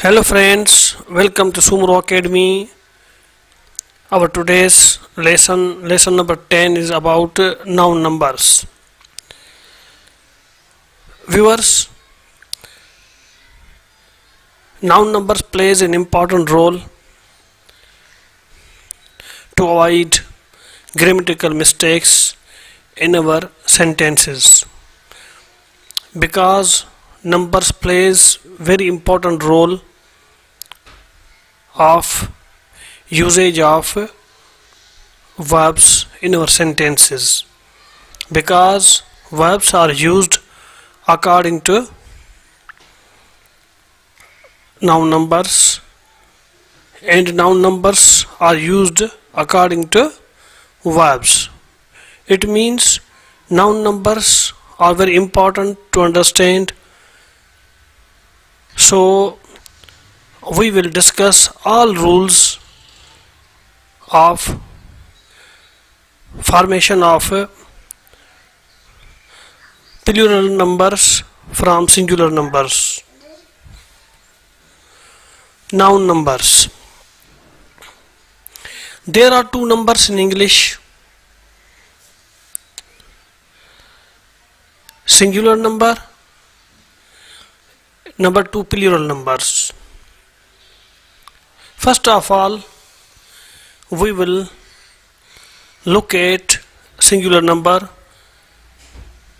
Hello friends, welcome to Soomro Academy. Our today's lesson number 10 is about noun numbers. Viewers, noun numbers plays an important role to avoid grammatical mistakes in our sentences, because numbers plays very important role of usage of verbs in our sentences, because verbs are used according to noun numbers and noun numbers are used according to verbs. It means noun numbers are very important to understand. So we will discuss all rules of formation of plural numbers from singular numbers. Noun numbers. There are two numbers in English: singular number, number two plural numbers. First of all, we will look at singular number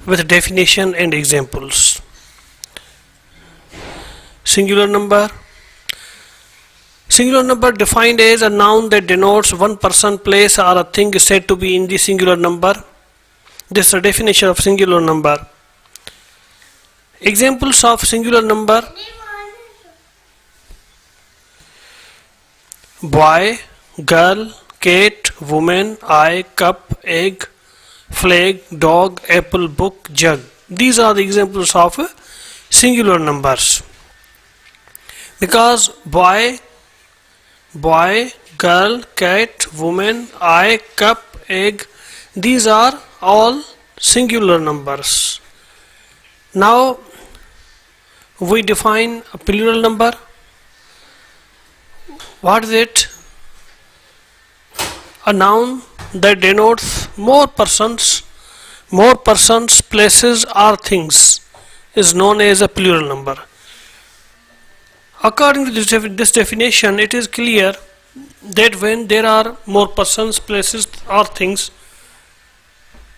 with definition and examples. Singular number. Singular number defined as a noun that denotes one person, place or a thing said to be in the singular number. This is the definition of singular number. Examples of singular number: boy, girl, cat, woman, eye, cup, egg, flag, dog, apple, book, jug. These are the examples of singular numbers. Because boy, girl, cat, woman, eye, cup, egg, these are all singular numbers. Now we define a plural number. What is it? A noun that denotes more persons, places or things is known as a plural number. According to this definition, it is clear that when there are more persons, places or things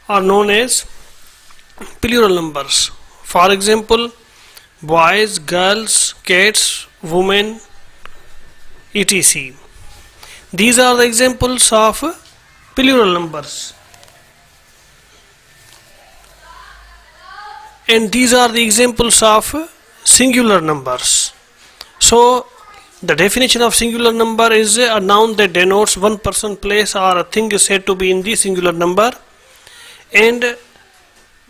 are known as plural numbers. For example, boys, girls, cats, women, etc. These are the examples of plural numbers, and these are the examples of singular numbers. So the definition of singular number is a noun that denotes one person, place or a thing is said to be in the singular number, and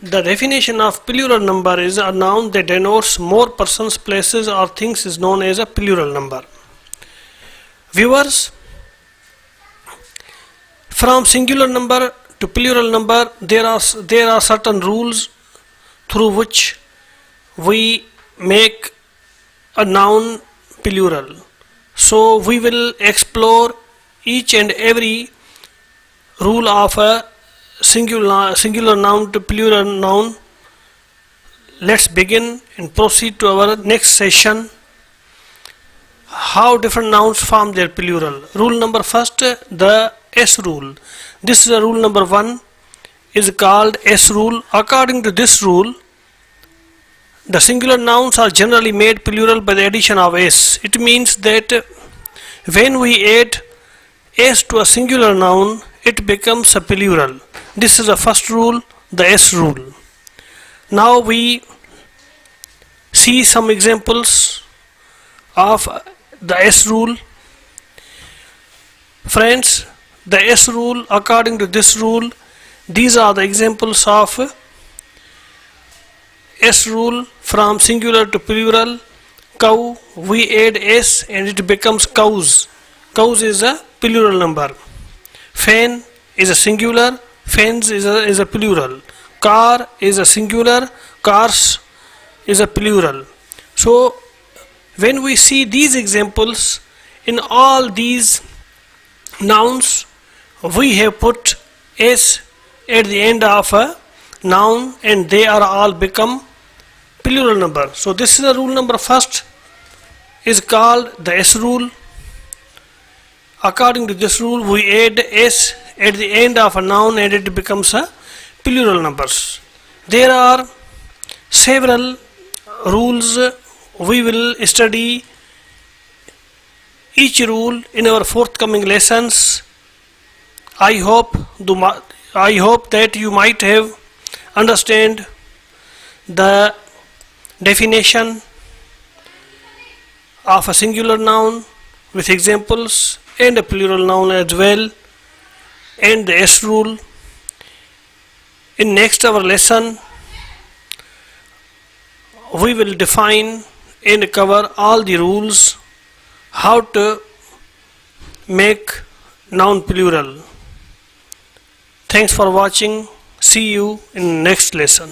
the definition of plural number is a noun that denotes more persons, places or things is known as a plural number. Viewers, from singular number to plural number, there are certain rules through which we make a noun plural. So we will explore each and every rule of a singular noun to plural noun. Let's begin and proceed to our next session. How different nouns form their plural. Rule number first, the S rule. This is a rule number 1, is called S rule. According to this rule, the singular nouns are generally made plural by the addition of S. It means that when we add S to a singular noun, it becomes a plural. This is the first rule, the S rule. Now we see some examples of the S rule. Friends, the S rule, according to this rule, these are the examples of S rule from singular to plural. Cow, we add S and it becomes cows. Cows is a plural number. Fan is a singular, fans is a plural. Car is a singular, cars is a plural. So When we see these examples, in all these nouns we have put s at the end of a noun and they are all become plural number. So this is the rule number first, is called the S rule. According to this rule, we add s at the end of a noun and it becomes a plural numbers. There are several rules. We will study each rule in our forthcoming lessons. I hope that you might have understand the definition of a singular noun with examples and a plural noun as well, and the S rule. In next our lesson we will define and cover all the rules how to make noun plural. Thanks for watching. See you in next lesson.